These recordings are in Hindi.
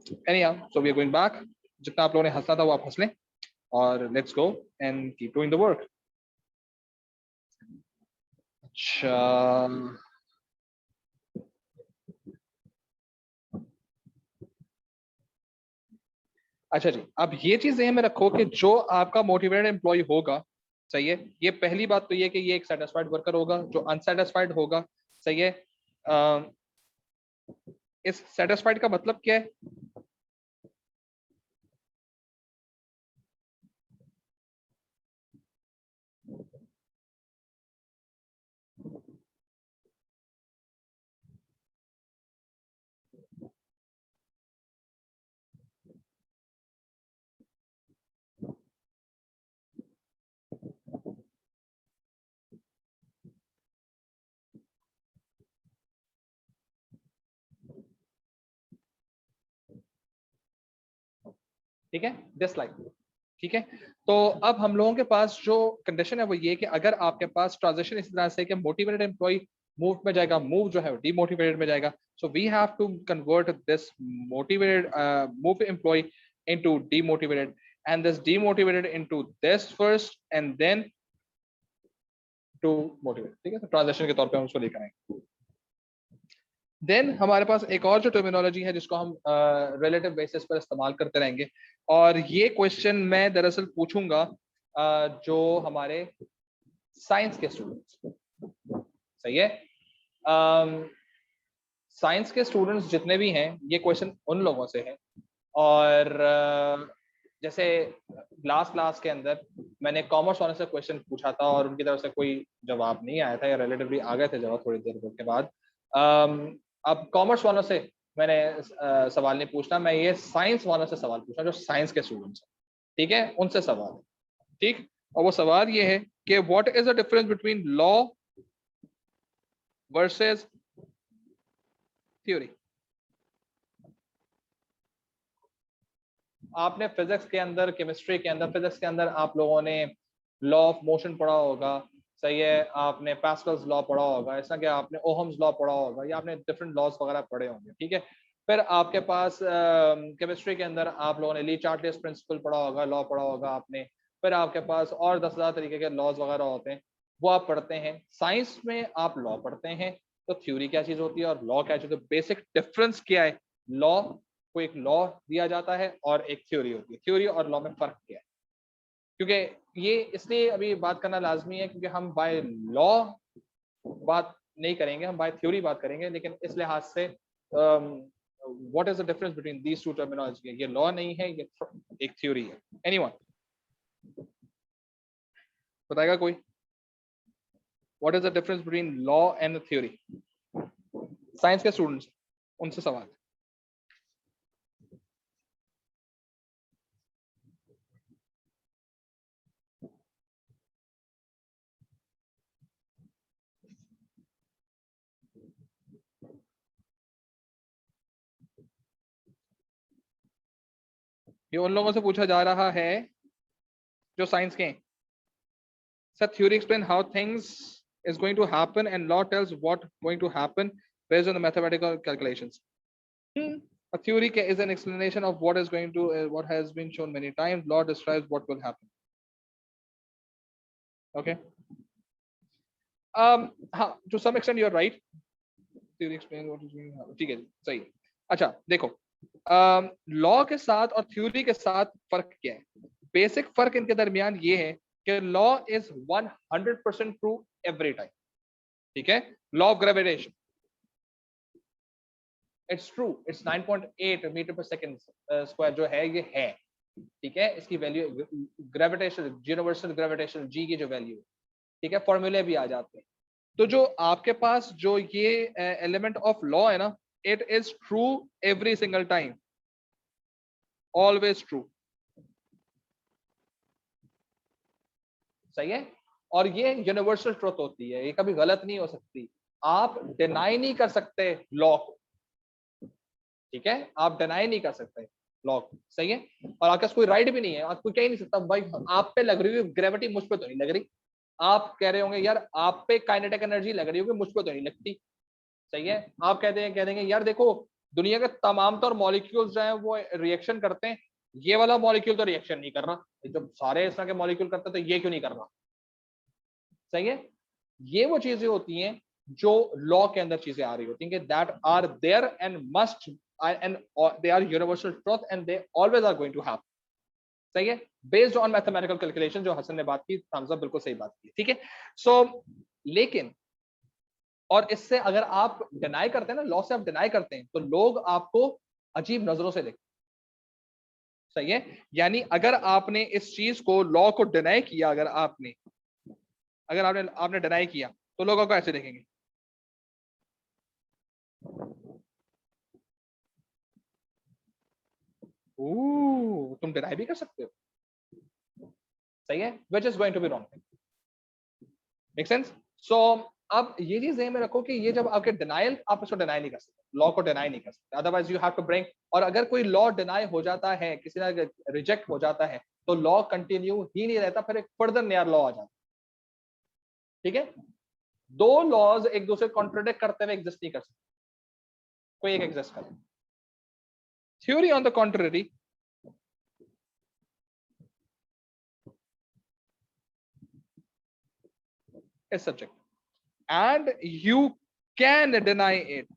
Anyhow, so we are going back. जितना आप लोगों ने हंसना था वो आप हंस लें और let's go and keep doing the work. अच्छा, अच्छा जी, अब ये चीज ध्यान में रखो कि जो आपका मोटिवेटेड एम्प्लॉय होगा, सही है, ये पहली बात तो ये कि ये एक सेटिस्फाइड वर्कर होगा. जो अनसेटिस्फाइड होगा, सही है, इस सेटिस्फाइड का मतलब क्या है? ठीक है, डिसलाइक. ठीक है, तो अब हम लोगों के पास जो कंडीशन है वो ये कि अगर आपके पास ट्रांजिशन इस तरह से कि मोटिवेटेड एम्प्लॉय मूव में जाएगा, मूव जो है डीमोटिवेटेड में जाएगा, so we have to convert this motivated move employ into demotivated and this demotivated into this first and then to motivated. ठीक है, तो ट्रांजिशन के तौर पे हम उसको लेकर आएंगे. देन हमारे पास एक और जो टर्मिनोलॉजी है जिसको हम रिलेटिव बेसिस पर इस्तेमाल करते रहेंगे, और ये क्वेश्चन मैं दरअसल पूछूंगा जो हमारे साइंस के स्टूडेंट्स, सही है, साइंस के स्टूडेंट्स जितने भी हैं, ये क्वेश्चन उन लोगों से है. और जैसे लास्ट क्लास के अंदर मैंने कॉमर्स वालों से क्वेश्चन पूछा था और उनकी तरफ से कोई जवाब नहीं आया था, या रिलेटिवली आ गए थे जवाब थोड़ी देर के बाद. अब कॉमर्स वालों से मैंने सवाल नहीं पूछना, मैं ये साइंस वालों से सवाल पूछना जो साइंस के स्टूडेंट्स हैं. ठीक है, उनसे सवाल है. ठीक, और वो सवाल ये है कि what is the difference between law versus theory. आपने फिजिक्स के अंदर, केमिस्ट्री के अंदर, फिजिक्स के अंदर आप लोगों ने लॉ ऑफ मोशन पढ़ा होगा, सही है, आपने पास्कल्स लॉ पढ़ा होगा, ऐसा कि आपने ओहम्स लॉ पढ़ा होगा, या आपने डिफरेंट लॉज वगैरह पढ़े होंगे. ठीक है, फिर आपके पास केमिस्ट्री के अंदर आप लोगों ने ली चार्टलेस प्रिंसिपल पढ़ा होगा, लॉ पढ़ा होगा आपने. फिर आपके पास और 10,000 तरीके के लॉज वगैरह होते हैं, वो आप पढ़ते हैं. साइंस में आप लॉ पढ़ते हैं, तो थ्योरी क्या चीज होती है और लॉ क्या चीज होती है, बेसिक डिफरेंस क्या है. लॉ को एक लॉ दिया जाता है और एक थ्योरी होती है. थ्योरी और लॉ में फर्क क्या है? क्योंकि ये इसलिए अभी बात करना लाजमी है क्योंकि हम बाय लॉ बात नहीं करेंगे, हम बाय थ्योरी बात करेंगे. लेकिन इस लिहाज से what is the difference between these two terminology, ये लॉ नहीं है, ये एक थ्योरी है. एनीवन बताएगा कोई? What is the difference between law and theory? Science के स्टूडेंट्स, उनसे सवाल. ये उन लोगों से पूछा जा रहा है जो साइंस के हैं. Sir, theory explain how things is going to happen and law tells what going to happen based on the mathematical calculations. A theory is an explanation of what is going to what has been shown many times. Law describes what will happen. Okay. To some extent you are right. Theory explains what is going to happen. ठीक है, सही है. अच्छा देखो, लॉ के साथ और थ्योरी के साथ फर्क क्या है? बेसिक फर्क इनके दरमियान ये है कि law is 100% true every time. ठीक है, law of gravitation, it's true, it's 9.8 metre per second square जो है ये है. ठीक है, इसकी value gravitation, universal gravitation G की जो वैल्यू है. ठीक है, फॉर्मूले भी आ जाते हैं. तो जो आपके पास जो ये एलिमेंट ऑफ लॉ है ना, it is true every single time, always true. सही है, और ये यूनिवर्सल ट्रुथ होती है, ये कभी गलत नहीं हो सकती. आप डिनाई नहीं कर सकते लॉ को. ठीक है, आप डिनाई नहीं कर सकते लॉ को. सही है, और आपके पास कोई राइट भी नहीं है, आप कोई कह ही नहीं सकता भाई आप पे लग रही है ग्रेविटी, मुझ पे तो नहीं लग रही. आप कह रहे होंगे यार आप पे काइनेटिक एनर्जी लग रही होगी, मुझ पे तो नहीं लगती. सही है, आप कहते हैं, कह देंगे यार देखो दुनिया के तमाम तौर मॉलिक्यूल्स जो हैं वो रिएक्शन करते हैं, ये वाला मॉलिक्यूल तो रिएक्शन नहीं कर रहा, जब सारे इस तरह के मॉलिक्यूल करते हैं तो ये क्यों नहीं कर रहा? सही है। ये वो चीजें होती हैं जो लॉ के अंदर चीजें आ रही होती हैं कि that are there and must and they are universal truth and they always are going to have. सही है, बेस्ड ऑन मैथमेटिकल कैलकुलेशन, जो हसन ने बात की, थम्स अप, बिल्कुल सही बात की, ठीक है। सो लेकिन और इससे अगर आप डिनाई करते हैं ना, लॉ से आप डिनाई करते हैं, तो लोग आपको अजीब नजरों से देखते हैं। सही है, यानी अगर आपने इस चीज को, लॉ को डिनाई किया, अगर आपने डिनाई किया, तो लोग आपको ऐसे देखेंगे। तुम डिनाई भी कर सकते हो। सही है, which is going to be wrong. Make sense? So अब ये चीज ध्यान में रखो कि ये जब आपके डिनाइल, आप इसको डिनाई नहीं कर सकते, लॉ को डिनाई नहीं कर सकते, otherwise you have to bring. और अगर कोई लॉ डिनाई हो जाता है, किसी ना रिजेक्ट हो जाता है, तो लॉ कंटिन्यू ही नहीं रहता, फिर एक फर्दर नया लॉ आ जाता है। ठीक है, दो लॉज एक दूसरे कॉन्ट्रोडिक्ट करते हुए एग्जिस्ट नहीं कर सकते, कोई एक एग्जिस्ट करे। Theory on the contrary is subjective and you can deny it.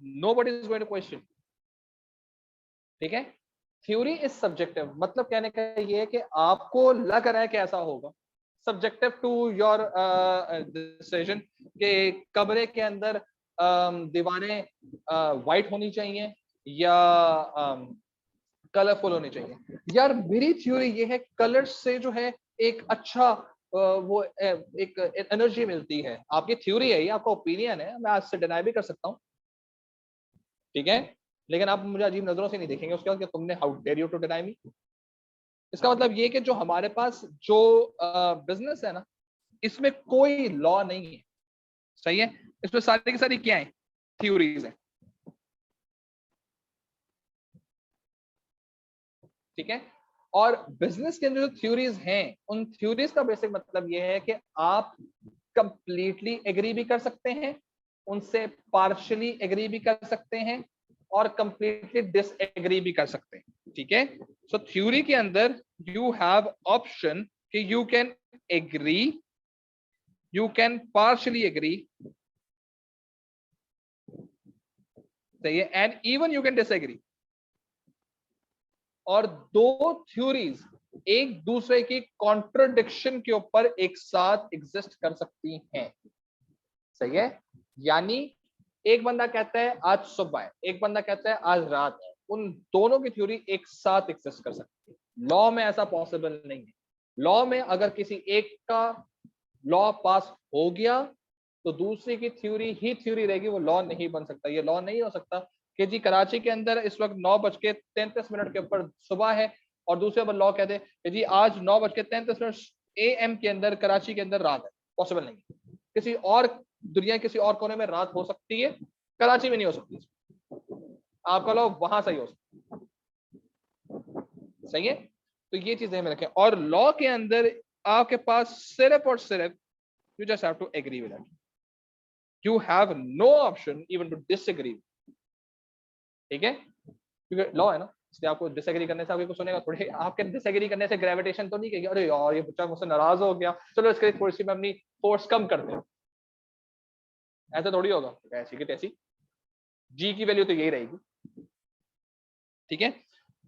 Nobody is going to question. ठीक है, थ्योरी इज सब्जेक्टिव, मतलब कहने का ये है कि आपको लग रहा है कि ऐसा होगा, सब्जेक्टिव टू योर डिसीजन, कि कमरे के अंदर दीवारें वाइट होनी चाहिए या कलरफुल होनी चाहिए। यार मेरी थ्योरी ये है, कलर से जो है एक अच्छा वो एक एनर्जी मिलती है। आपकी थ्योरी है, ये आपका ओपिनियन है, मैं आज से डिनाई भी कर सकता हूँ, ठीक है, लेकिन आप मुझे अजीब नजरों से नहीं देखेंगे उसके बाद कि तुमने how dare you to deny me. इसका मतलब ये कि जो हमारे पास जो बिजनेस है ना, इसमें कोई लॉ नहीं है। सही है, इसमें सारी की सारी क्या है, थ्योरीज है। ठीक है, और बिजनेस के अंदर जो थ्योरीज हैं, उन थ्योरीज का बेसिक मतलब ये है कि आप कंप्लीटली एग्री भी कर सकते हैं, उनसे पार्शियली एग्री भी कर सकते हैं, और कंप्लीटली डिसएग्री भी कर सकते हैं। ठीक है, सो थ्योरी के अंदर यू हैव ऑप्शन कि you can agree, you can partially agree, सही है, and even you can disagree. और दो थ्योरीज एक दूसरे की कॉन्ट्रडिक्शन के ऊपर एक साथ एग्जिस्ट कर सकती हैं। सही है, यानी एक बंदा कहता है आज सुबह है, एक बंदा कहता है आज रात है, उन दोनों की थ्योरी एक साथ एग्जिस्ट कर सकती है। लॉ में ऐसा पॉसिबल नहीं है। लॉ में अगर किसी एक का लॉ पास हो गया तो दूसरे की थ्योरी ही थ्योरी रहेगी, वो लॉ नहीं बन सकता। ये लॉ नहीं हो सकता कि जी कराची के अंदर इस वक्त 9:33 के ऊपर सुबह है, और दूसरे पर लॉ कह दे कि जी आज 9:33 AM के अंदर कराची के अंदर रात है। पॉसिबल नहीं है। किसी और दुनिया किसी और कोने में रात हो सकती है, कराची में नहीं हो सकती। आपका लॉ वहां सही हो सकता है। सही है, तो ये चीजें हमें रखें। और लॉ के अंदर आपके पास सिर्फ और सिर्फ you just have to agree with it, you have no option even to disagree. ठीक है, क्योंकि लॉ है ना, इसलिए आपको डिसएग्री करने से आपको कुछ सुनेगा थोड़ी। आपके डिसएग्री करने से ग्रेविटेशन तो नहीं कहेगी अरे यार ये बच्चा मुझसे नाराज हो गया, चलो इसके लिए थोड़ी सी मैं अपनी फोर्स कम कर दे। ऐसा थोड़ी होगा, ऐसी की तैसी, जी की वैल्यू तो यही रहेगी। ठीक है,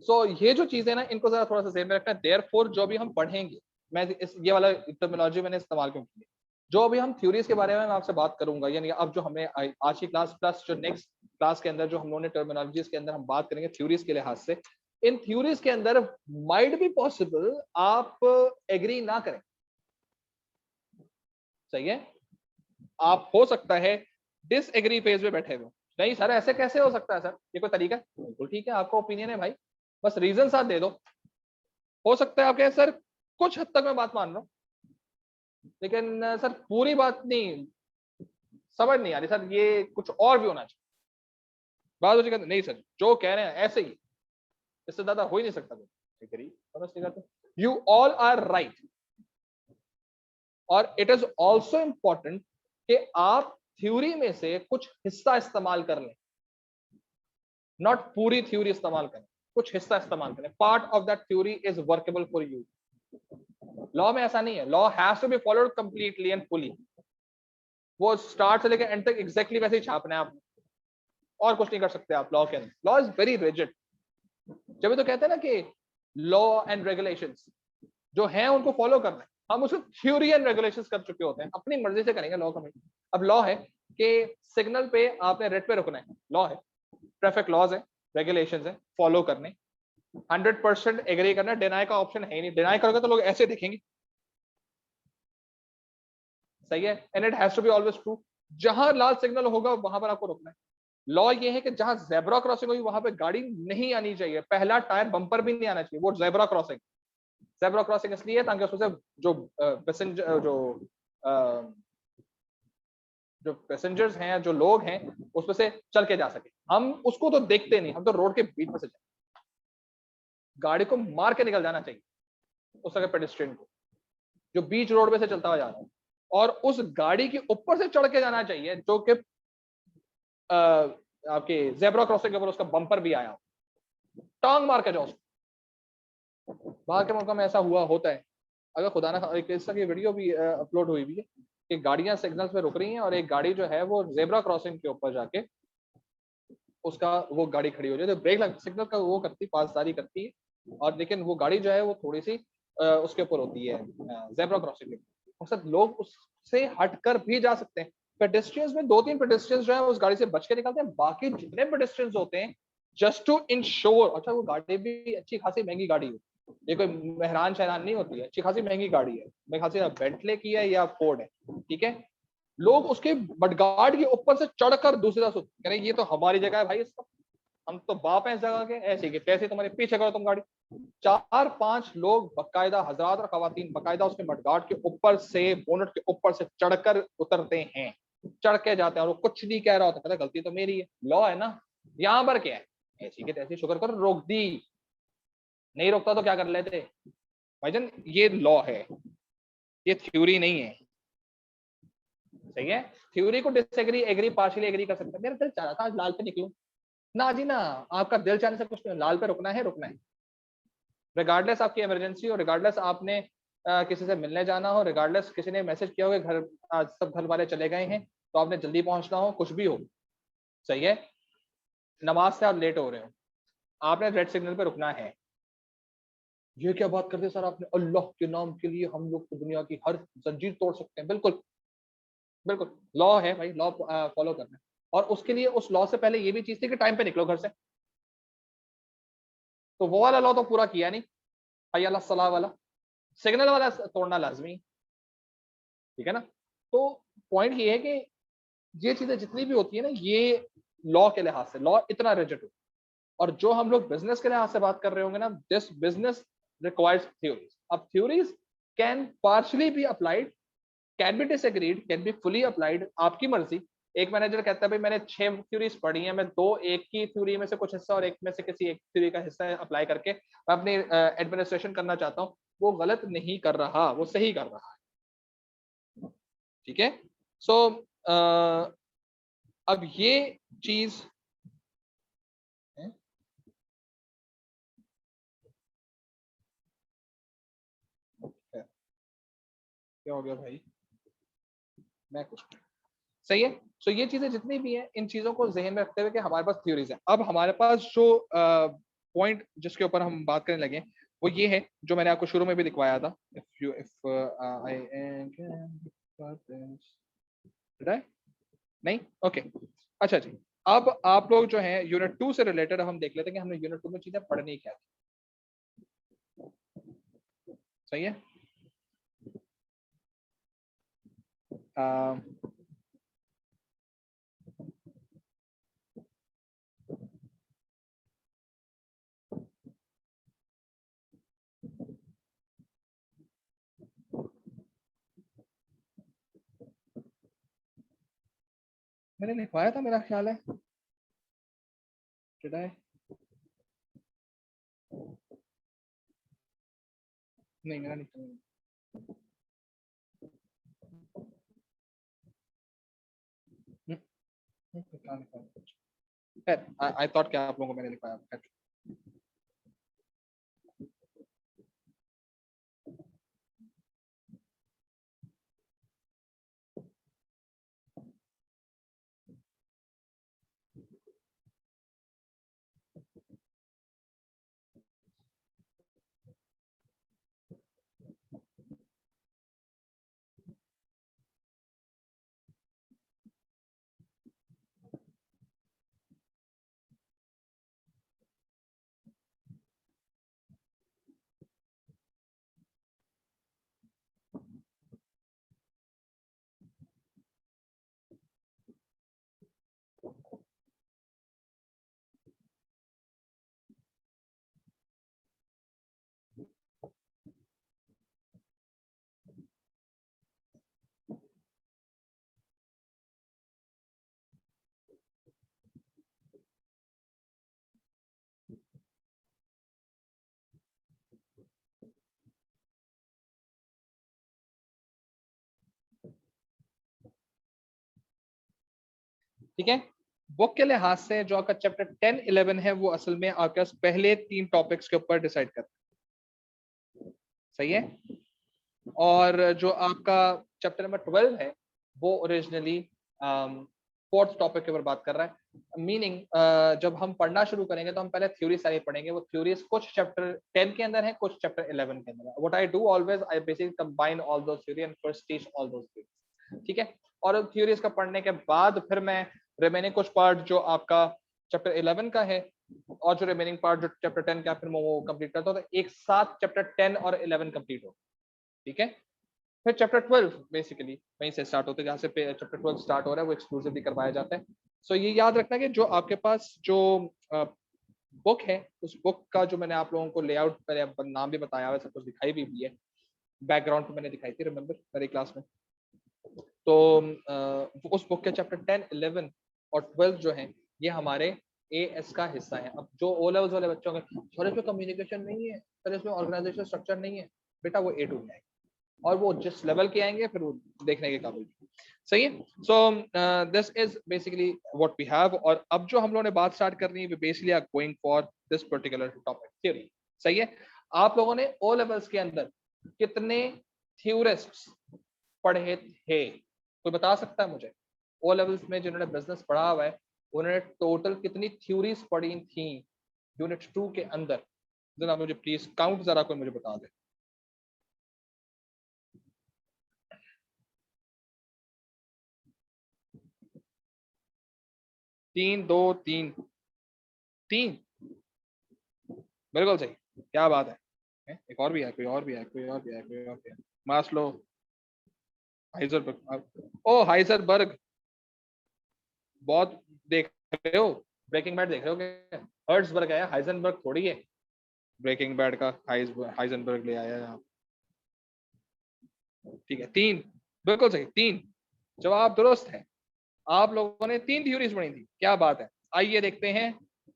सो ये जो चीजें ना, इनको जरा थोड़ा सा ध्यान में रखना है। देयरफॉर जो भी हम पढ़ेंगे, मैं इस ये वाला टर्मिनोलॉजी मैंने इस्तेमाल क्यों की, जो अभी हम थ्योरीज के बारे में मैं आपसे बात करूंगा, यानी अब जो हमें आज की क्लास प्लस जो नेक्स्ट क्लास के अंदर जो हम लोगों ने टर्मिनोलॉजीज के अंदर हम बात करेंगे थ्योरीज के लिहाज से, इन थ्योरीज के अंदर माइट बी पॉसिबल आप एग्री ना करें। सही है, आप हो सकता है डिसएग्री फेज में बैठे हुए, नहीं सर ऐसे कैसे हो सकता है सर, ये कोई तरीका? बिल्कुल ठीक है, आपका ओपिनियन है भाई, बस रीजन साथ दे दो। हो सकता है आप कहें सर कुछ हद तक मैं बात मान रहा हूं, लेकिन सर पूरी बात नहीं समझ नहीं आ रही सर, ये कुछ और भी होना चाहिए। बाद में नहीं सर जो कह रहे हैं ऐसे ही, इससे ज्यादा हो ही नहीं सकता। एग्री, समझ नहीं करते। यू ऑल आर राइट, और इट इज ऑल्सो इंपॉर्टेंट कि आप थ्योरी में से कुछ हिस्सा इस्तेमाल कर लें, नॉट पूरी थ्योरी इस्तेमाल करें, कुछ हिस्सा इस्तेमाल करें। Part of that theory is workable for you. Law में ऐसा नहीं है, law has to be followed completely and fully. वो स्टार्ट से लेकर एंड तक एग्जैक्टली वैसे ही छापना है आपने, और कुछ नहीं कर सकते आप लॉ के अंदर। Law is very rigid. जब तो कहते हैं ना कि लॉ एंड रेगुलेशंस जो हैं उनको फॉलो करना है, हम उसको थ्योरी एंड रेगुलेशंस कर चुके होते हैं, अपनी मर्जी से करेंगे लॉ का। अब लॉ है कि सिग्नल पे आपने रेड पे रुकना है, लॉ है। ट्रैफिक लॉज है, रेगुलेशंस है, फॉलो करने। 100% एग्री करना, डिनाई का ऑप्शन है ही नहीं। डिनाई करोगे तो लोग ऐसे देखेंगे, सही है। And it has to be always true. जहां लाल सिग्नल होगा वहां पर आपको रुकना है। लॉ ये है कि जहां जेब्रा क्रॉसिंग होगी वहां पे गाड़ी नहीं आनी चाहिए, पहला टायर बम्पर भी नहीं आना चाहिए, वो जेब्रा क्रॉसिंग। जेब्रा क्रॉसिंग इसलिए ताकि उसमें से जो पैसेंजर जो पैसेंजर्स हैं, जो लोग हैं, उसमें से चल के जा सके। हम उसको तो देखते नहीं, हम तो रोड के बीच में से जाए, गाड़ी को मार के निकल जाना चाहिए उस जगह पेडेस्ट्रियन को, जो बीच रोड में से चलता हुआ जा रहा है। और उस गाड़ी के ऊपर से चढ़ के जाना चाहिए जो कि आपके जेब्रा क्रॉसिंग के ऊपर उसका बम्पर भी आया, टांग मार के जाओ उसको। बाहर के मुल्कों में ऐसा हुआ होता है। अगर खुदा ना, एक इसका की वीडियो भी अपलोड हुई हुई है कि गाड़ियां सिग्नल्स पे रुक रही हैं और एक गाड़ी जो है वो जेब्रा क्रॉसिंग के ऊपर जाके उसका वो गाड़ी खड़ी हो जाए, तो ब्रेक लग सिग्नल का वो करती, पासदारी करती है, और लेकिन वो गाड़ी जो है वो थोड़ी सी उसके ऊपर होती है, जेब्रा क्रॉसिंग के ऊपर। लोग उससे हटकर भी जा सकते हैं। पेडेस्ट्रियंस में 2-3 पेडेस्ट्रियंस जो है उस गाड़ी से बच के निकलते हैं, बाकी जितने पेडेस्ट्रियंस होते हैं जस्ट टू इंश्योर, अच्छा वो गाड़ी भी अच्छी खासी महंगी गाड़ी है, ये कोई मेहरान शहरान नहीं होती है, अच्छी खासी महंगी गाड़ी है, मेरे ख्याल से या बेंटले की है या फोर्ड है, ठीक है। लोग उसके मडगार्ड के ऊपर से चढ़कर दूसरी तरफ कह रहे ये तो हमारी जगह है भाई, इसका हम तो बाप हैं इस जगह के, ऐसे कि तैसे तुम्हारे पीछे करो तुम गाड़ी। 4-5 लोग बकायदा, हजरात और खवातीन, बकायदा उसके मडगार्ड के ऊपर से, बोनट के ऊपर से चढ़कर उतरते हैं, चढ़ के जाते हैं, और वो कुछ नहीं कह रहा होता, कहता गलती तो मेरी है, लॉ है ना। यहाँ पर क्या है, ऐसी के तैसी शुक्र कर रोक दी, नहीं रोकता तो क्या कर लेते भाईजान। ये लॉ है, ये थ्योरी नहीं है, सही है। थ्योरी को डिसएग्री, एग्री, पार्शियली एग्री कर सकते हैं। मेरा दिल चाह रहा था आज लाल पे निकलूं, ना जी ना, आपका दिल चाहने से कुछ नहीं, लाल पे रुकना है, रुकना है। रिगार्डलेस आपकी इमरजेंसी हो, रिगार्डलेस आपने किसी से मिलने जाना हो, रिगार्डलेस किसी ने मैसेज किया हो घर आज सब घर वाले चले गए हैं तो आपने जल्दी पहुंचना हो, कुछ भी हो, सही है। नमाज से आप लेट हो रहे हो, आपने रेड सिग्नल पे रुकना है। ये क्या बात करते सर आपने, अल्लाह के नाम के लिए हम लोग तो दुनिया की हर जंजीर तोड़ सकते हैं। बिल्कुल बिल्कुल, लॉ है भाई, लॉ फॉलो करना है। और उसके लिए उस लॉ से पहले ये भी चीज थी कि टाइम पे निकलो घर से, तो वो वाला लॉ तो पूरा किया नहीं, हय्या अला सलाह वाला, सिग्नल वाला तोड़ना लाजमी, ठीक है ना। तो पॉइंट ये है कि ये चीजें जितनी भी होती है ना, ये लॉ के लिहाज से लॉ इतना रिजिड हो। और जो हम लोग बिजनेस के लिहाज से बात कर रहे होंगे ना, दिस बिजनेस रिक्वायर्स थ्योरीज। अब theories can partially be applied, can be disagreed, can be fully applied, आपकी मर्जी। एक मैनेजर कहता है भाई मैंने 6 थ्योरीज पढ़ी हैं, मैं दो एक की थ्योरी में से कुछ हिस्सा और एक में से किसी एक थ्योरी का हिस्सा अप्लाई करके मैं अपनी एडमिनिस्ट्रेशन करना चाहता हूँ, वो गलत नहीं कर रहा, वो सही कर रहा है, ठीक है। सो अब ये चीज है, क्या हो गया भाई, मैं कुछ सही है। सो ये चीजें जितनी भी हैं, इन चीजों को जहन में रखते हुए कि हमारे पास थ्योरीज है। अब हमारे पास जो पॉइंट जिसके ऊपर हम बात करने लगे वो ये है जो मैंने आपको शुरू में भी दिखवाया था। इफ आई नहीं, ओके, अच्छा जी। अब आप लोग जो है यूनिट 2 से रिलेटेड हम देख लेते हैं कि हमने यूनिट 2 में चीजें पढ़नी क्या थी, सही है। मैंने लिखवाया था मेरा ख्याल है, डिड आई, नहीं मेरा नहीं। आई थॉट क्या आप लोगों को मैंने लिखवाया। ठीक है, बुक के लिहाज से जो आपका चैप्टर 10-11 है वो असल में आपके पास पहले 3 टॉपिक्स के ऊपर डिसाइड करता है, सही है। और जो आपका चैप्टर नंबर 12 है वो ओरिजिनली फोर्थ टॉपिक के ऊपर बात कर रहा है। मीनिंग जब हम पढ़ना शुरू करेंगे तो हम पहले थ्योरी सारी पढ़ेंगे। वो थ्योरीज कुछ चैप्टर 10 के अंदर है, कुछ चैप्टर 11 के अंदर है। What I do always, I basically combine all those theory and first teach all those theory, ठीक है। और थ्योरीज का पढ़ने के बाद फिर मैं रिमेनिंग कुछ पार्ट जो आपका चैप्टर 11 का है और जो रिमेनिंग पार्ट जो चैप्टर 10 का फिर मैं वो कंप्लीट करता हूँ, तो एक साथ चैप्टर 10 और 11 कंप्लीट हो, ठीक है। फिर चैप्टर 12 बेसिकली वहीं से स्टार्ट होते हैं जहाँ से चैप्टर 12 स्टार्ट हो रहा है, वो एक्सक्लूसिवली करवाया जाता है। सो ये याद रखना कि जो आपके पास जो बुक है, उस बुक का जो मैंने आप लोगों को लेआउट पहले नाम भी बताया हुआ है, सब कुछ दिखाई भी है, बैकग्राउंड पे मैंने दिखाई थी रिमेंबर मेरी क्लास में। तो उस बुक के चैप्टर 10, 11 और 12 जो है ये हमारे एएस का हिस्सा है। अब जो ओ लेवल्स वाले बच्चों के सर इसमें कम्युनिकेशन नहीं है, सर इसमें ऑर्गेनाइजेशन स्ट्रक्चर नहीं है, बेटा वो ए टू में आएगा और वो जिस लेवल के आएंगे फिर वो देखने के काबिल, सही है। So this is basically what we have. और अब जो हम लोगों ने बात स्टार्ट करनी है, we basically are going for this particular topic theory, सही है। आप लोगों ने ओ लेवल्स के अंदर कितने थ्योरिस्ट्स पढ़े थे, कोई बता सकता है मुझे? ओ लेवल्स में जिन्होंने बिजनेस पढ़ा हुआ है उन्होंने टोटल कितनी थ्योरीज पढ़ी थी यूनिट 2 के अंदर? जरा मुझे प्लीज काउंट जरा कोई मुझे बता दे। 3 2 3 3, बिल्कुल सही, क्या बात है। एक और भी है, कोई और भी है, कोई और भी है, कोई और भी है। मास्लो, हाइजरबर्ग, ओ हाइजरबर्ग, बहुत देख रहे हो, ब्रेकिंग बैड देख रहे हो क्या? हर्ट्सबर्ग है, हाइजनबर्ग थोड़ी है। ब्रेकिंग बैड का हाइजनबर्ग ले आया यहाँ, ठीक है। 3, बिल्कुल सही, 3 जवाब दुरुस्त है। आप लोगों ने 3 थ्योरीज पढ़ी थी, क्या बात है। आइए देखते हैं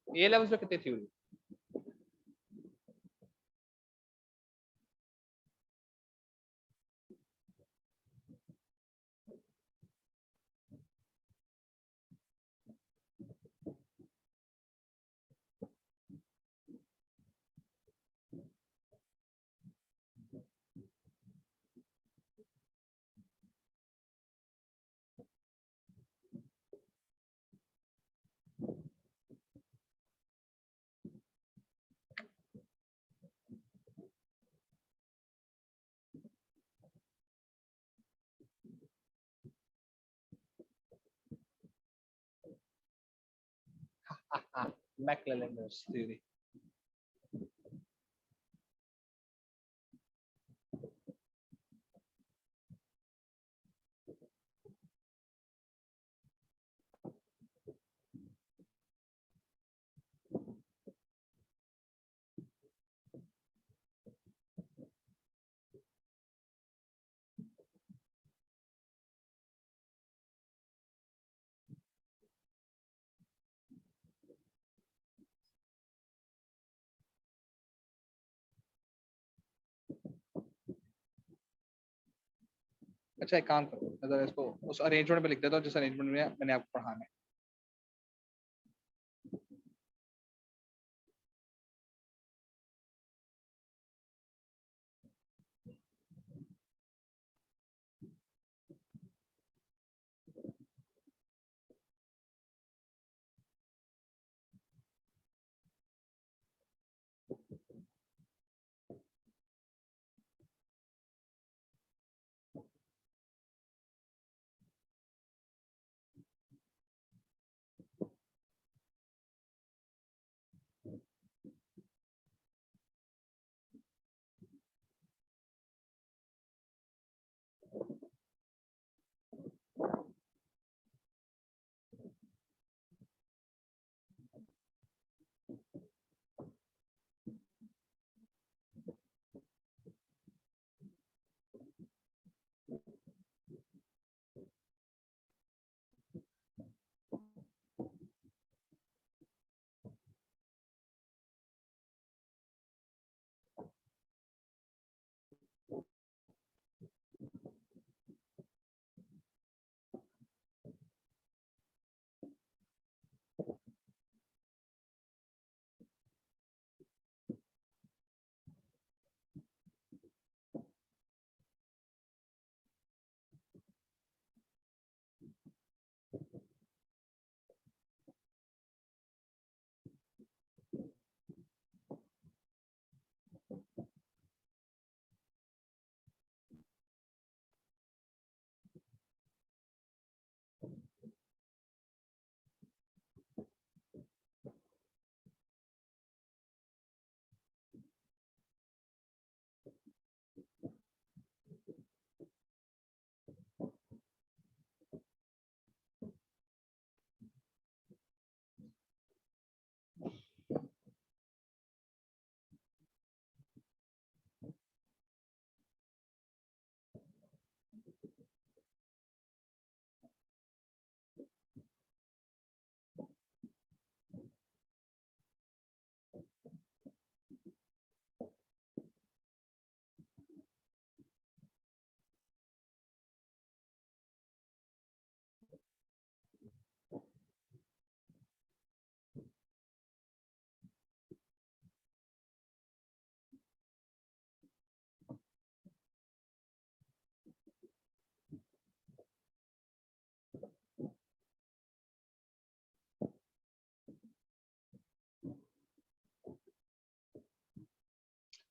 ए लेवल्स में कितनी थ्योरी। मैक्लेलैंडर्स थ्योरी। अच्छा एक काम करो, मैं जरा इसको उस अरेंजमेंट में लिख देता हूँ जिस अरेंजमेंट में मैंने आपको पढ़ाना है।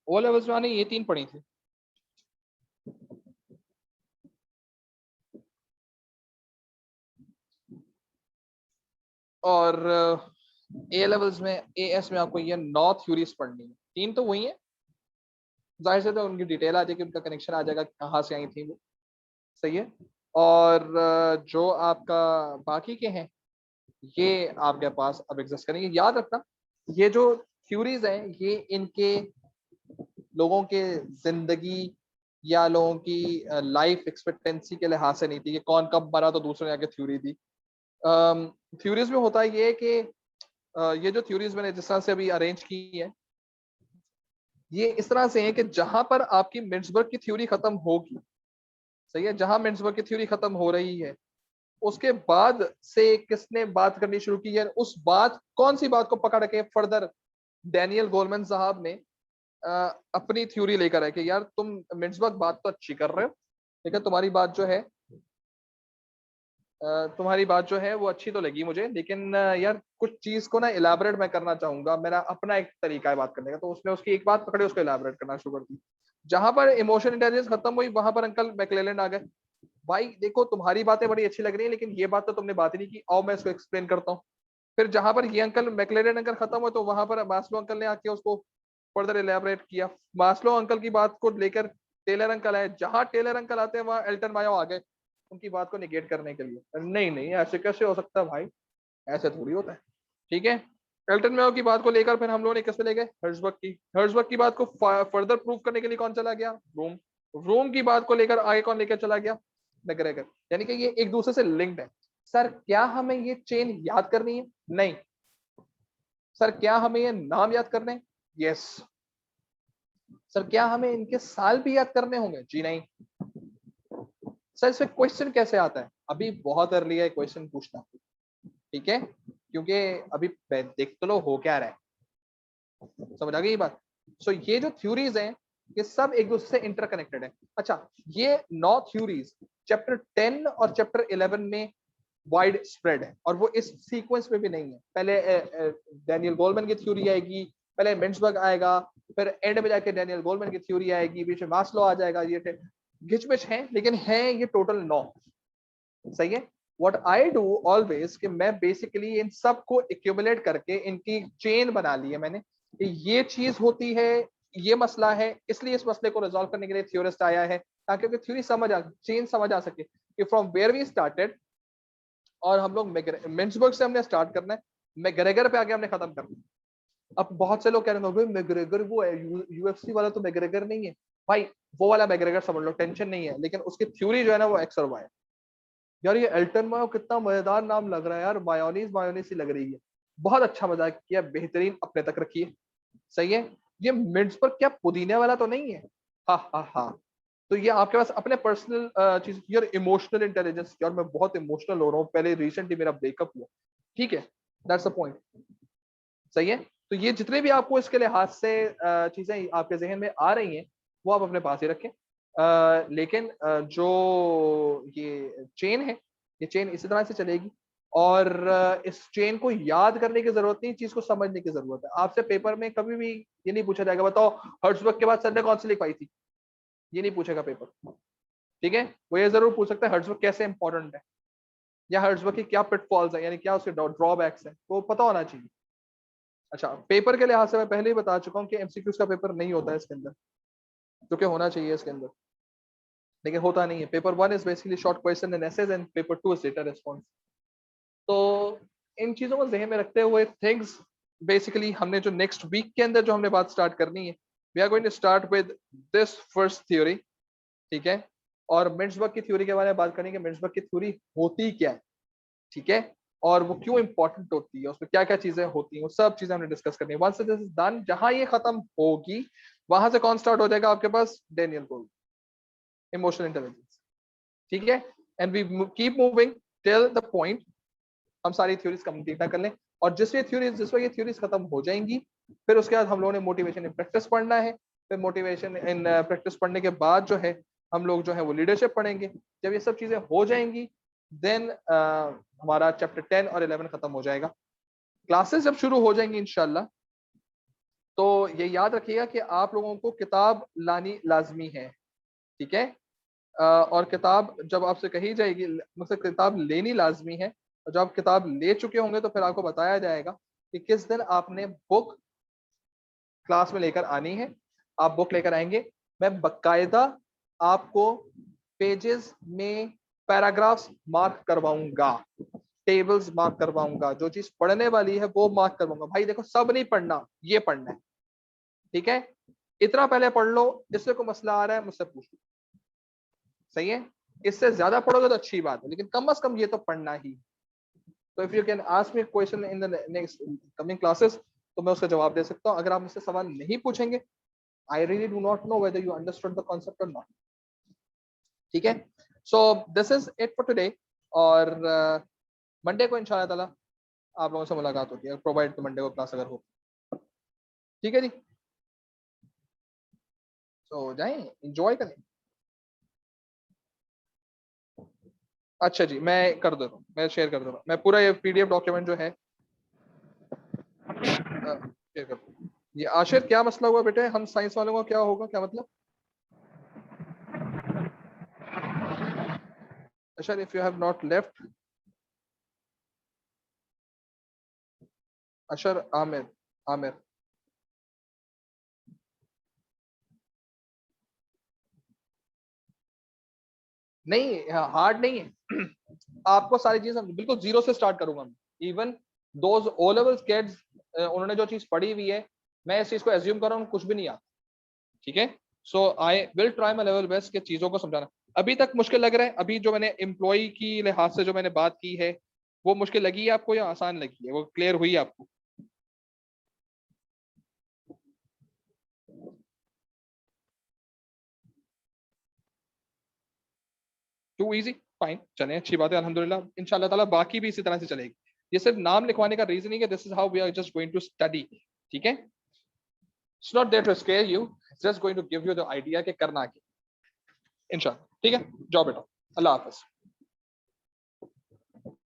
ओ लेवल्स में आने ये 3 पढ़ी थी। और ए लेवल्स में ए एस में आपको ये 9 थ्योरीज पढ़नी है। 3 तो वही है, जाहिर से तो उनकी डिटेल आ जाएगी, उनका कनेक्शन आ जाएगा कहाँ से आई थी वो। सही है। और जो आपका बाकी के हैं ये आपके पास अब एग्जिस्ट करेंगे। याद रखना ये जो थ्योरीज हैं ये इनके लोगों के जिंदगी या लोगों की लाइफ एक्सपेक्टेंसी के लिहाज से नहीं थी कि कौन कब मरा तो दूसरे ने आके थ्योरी दी। थ्योरीज में होता ये कि ये जो थ्योरीज मैंने जिस तरह से अभी अरेंज की है ये इस तरह से है कि जहां पर आपकी मिन्सबर्ग की थ्योरी खत्म होगी, सही है, जहां मिन्सबर्ग की थ्योरी खत्म हो रही है उसके बाद से किसने बात करनी शुरू की है, उस बात कौन सी बात को पकड़ के फर्दर डैनियल गोलमैन साहब ने अपनी थ्योरी लेकर आए कि यार तुम मिन्सबर्ग बात तो अच्छी कर रहे हो, लेकिन तुम्हारी बात जो है तुम्हारी बात जो है वो अच्छी तो लगी मुझे, लेकिन यार कुछ चीज को ना इलाबरेट मैं करना चाहूंगा, मेरा अपना एक तरीका है बात करने का। तो उसने उसकी एक बात पकड़ी, उसको इलाबरेट करना शुरू कर दी। जहां पर इमोशन इंटेलिजेंस खत्म हुई वहां पर अंकल मैक्लेलैंड आ गए। भाई देखो तुम्हारी बातें बड़ी अच्छी लग रही है लेकिन ये बात तो तुमने बात ही नहीं की, आओ मैं इसको एक्सप्लेन करता हूँ। फिर जहां पर ये अंकल मैक्लेलैंड अंकल खत्म हुए तो वहां पर मास्लो अंकल ने आके उसको फर्दर इलेबरेट किया। मास्लो अंकल की बात को लेकर टेलर अंकल आए, जहां टेलर अंकल आते हैं वहां एल्टन मायो आ गए उनकी बात को निगेट करने के लिए। नहीं नहीं ऐसे कैसे हो सकता है भाई, ऐसे थोड़ी होता है। ठीक है। एल्टन मेयो की बात को लेकर फिर हम लोगों ने किस पे ले गए, हर्जबर्ग की। हर्जबर्ग की बात को फर्दर प्रूव करने के लिए कौन चला गया, रोम। रोम की बात को लेकर आगे कौन लेकर चला गया, मैग्रेगर। यानी कि ये एक दूसरे से लिंक्ड है। सर क्या हमें ये चेन याद करनी है, नहीं। सर क्या हमें ये नाम याद करने हैं, यस। सर क्या हमें इनके साल भी याद करने होंगे, जी नहीं। सर इसमें क्वेश्चन कैसे आता है? अभी बहुत अर्ली है क्वेश्चन पूछना, ठीक है, क्योंकि अभी देख तो लो हो क्या रहा है, समझ आ गई ये बात। सो ये जो थ्योरीज हैं ये सब एक दूसरे से इंटरकनेक्टेड है। अच्छा, ये 9 थ्योरीज चैप्टर 10 और चैप्टर 11 में वाइड स्प्रेड है, और वो इस सीक्वेंस में भी नहीं है। पहले डैनियल गोलमैन की थ्योरी आएगी, पहले मिन्सबर्ग आएगा, फिर एंड में जाके डैनियल गोलमैन की थ्योरी आएगी, बीच में मास्लो आ जाएगा। ये घिचपिच है, लेकिन है ये टोटल 9। सही है। व्हाट आई डू ऑलवेज कि मैं बेसिकली इन सबको एक्यूमुलेट करके इनकी चेन बना ली है मैंने, कि ये चीज होती है, ये मसला है, इसलिए इस मसले को रिजॉल्व करने के लिए थ्योरिस्ट आया है, ताकि थ्योरी समझ आ, चेन समझ आ सके कि फ्रॉम वेयर वी स्टार्टेड, और हम लोग मिन्सबर्ग से हमने स्टार्ट करना है, मैग्रेगर पे आके हमने खत्म करना है। अब बहुत से लोग कह रहे हैं मैग्रेगर वो है, यूएफसी वाला तो मैग्रेगर नहीं है। भाई वो वाला मैग्रेगर समझ लो, टेंशन नहीं है, लेकिन उसकी थ्योरी जो है ना वो एक्स और वाई। यार ये एल्टन मायो कितना मजेदार नाम लग रहा है यार, मायोनीज मायोनीज सी लग रही है। बहुत अच्छा मजाक किया, बेहतरीन, अपने तक रखिए। सही है। ये मिड्स पर क्या पुदीने वाला तो नहीं है? हा हा हा। तो ये आपके पास अपने पर्सनल चीज, यार इमोशनल इंटेलिजेंस, यार मैं बहुत इमोशनल हो रहा हूँ, पहले रिसेंटली मेरा ब्रेकअप हुआ, ठीक है, दैट्स अ पॉइंट। सही है। तो ये जितने भी आपको इसके लिहाज से चीजें आपके जहन में आ रही हैं, वो आप अपने पास ही रखें। लेकिन जो ये चेन है, ये चेन इसी तरह से चलेगी, और इस चेन को याद करने की जरूरत नहीं, चीज को समझने की जरूरत है। आपसे पेपर में कभी भी ये नहीं पूछा जाएगा बताओ हर्ट्जबर्ग के बाद सर ने कौन सी लिखवाई थी, ये नहीं पूछेगा पेपर। ठीक है, वो ये जरूर पूछ सकता है हर्ट्जबर्ग कैसे इंपॉर्टेंट है, या हर्ट्जबर्ग की क्या पिटफॉल्स है, यानी क्या उसके ड्रॉबैक्स है, तो पता होना चाहिए। अच्छा, पेपर के लिहाज से मैं पहले ही बता चुका हूँ कि एमसीक्यूज का पेपर नहीं होता है इसके अंदर, जो कि होना चाहिए इसके अंदर, लेकिन होता नहीं है। Paper 1 is basically short question and essays, and paper 2 is data response. तो इन चीजों को जहन में रखते हुए थिंग्स, बेसिकली हमने जो नेक्स्ट वीक के अंदर जो हमने बात स्टार्ट करनी है, we are going to start with this first theory, ठीक है, और मिन्सबर्ग की थ्योरी के बारे में बात करेंगे, मिन्सबर्ग की थ्योरी होती क्या है, ठीक है, और वो क्यों इंपॉर्टेंट होती है, उसमें क्या क्या चीजें होती हैं, वो सब चीजें हमने डिस्कस करनी है। वंस दिस इज डन, जहां ये खत्म होगी, वहां से कौन स्टार्ट हो जाएगा आपके पास? डेनियल गोल्ड, इमोशनल इंटेलिजेंस, ठीक है। And we keep moving till the point हम सारी थ्योरीज कंप्लीट कर लें, और जिस ये थ्योरीज खत्म हो जाएंगी, फिर उसके बाद हम लोगों ने मोटिवेशन इन प्रैक्टिस पढ़ना है। फिर मोटिवेशन इन प्रैक्टिस पढ़ने के बाद जो है हम लोग जो है वो लीडरशिप पढ़ेंगे। जब ये सब चीजें हो जाएंगी, देन हमारा चैप्टर 10 और 11 खत्म हो जाएगा। क्लासेस जब शुरू हो जाएंगी इंशाल्लाह, तो ये याद रखिएगा कि आप लोगों को किताब लानी लाजमी है, ठीक है। और किताब जब आपसे कही जाएगी, मतलब किताब लेनी लाजमी है, और जब आप किताब ले चुके होंगे तो फिर आपको बताया जाएगा कि किस दिन आपने बुक क्लास में लेकर आनी है। आप बुक लेकर आएंगे, मैं बकायदा आपको पेजेस में पैराग्राफ्स मार्क करवाऊंगा, टेबल्स मार्क करवाऊंगा, जो चीज पढ़ने वाली है वो मार्क करवाऊंगा। भाई देखो, सब नहीं पढ़ना, ये पढ़ना है, ठीक है। इतना पहले पढ़ लो, इससे कोई मसला आ रहा है मुझसे पूछ लो, सही है। इससे ज्यादा पढ़ोगे तो अच्छी बात है, लेकिन कम से कम ये तो पढ़ना ही। तो if you can ask me question in the next coming classes, तो मैं उसका जवाब दे सकता हूँ। अगर आप मुझसे सवाल नहीं पूछेंगे, I really do not know whether you understood the concept और नॉट, ठीक है। So this is it for today, और मंडे को इंशाल्लाह ताला आप लोगों से मुलाकात होती है, प्रोवाइड तो मंडे को क्लास अगर हो, ठीक है जी। तो जाएं, एंजॉय करें। अच्छा जी, मैं कर देता हूँ, मैं शेयर कर दूंगा, मैं पूरा ये पीडीएफ डॉक्यूमेंट जो है शेयर कर दूंगा। ये आशिर क्या मसला हुआ बेटे, हम साइंस वालों का क्या होगा, क्या मतलब? Ashar, if you have not left, Ashar, Amir, Amir. नहीं, हार्ड नहीं है। आपको सारी चीजें बिल्कुल जीरो से स्टार्ट करूंगा मैं। Even those O level kids, उन्होंने जो चीज पढ़ी हुई है, मैं इस चीज को एज्यूम कर रहा हूँ कुछ भी नहीं आता, ठीक है। So I will try my level best के चीजों को समझाना। अभी तक मुश्किल लग रहा है? अभी जो मैंने एम्प्लॉय की लिहाज से जो मैंने बात की है, वो मुश्किल लगी है आपको या आसान लगी है, वो क्लियर हुई है आपको? टू इजी, फाइन, चलें, अच्छी बात है, अल्हम्दुलिल्लाह। इंशाल्लाह ताला बाकी भी इसी तरह से चलेगी। ये सिर्फ नाम लिखवाने का रीजनिंग है, this is how we are just going to study, ठीक है। It's not there to scare you, it's just going to give you the idea कि करना क्या, इंशाल्लाह, ठीक है। जाओ बेटा, अल्लाह हाफिज।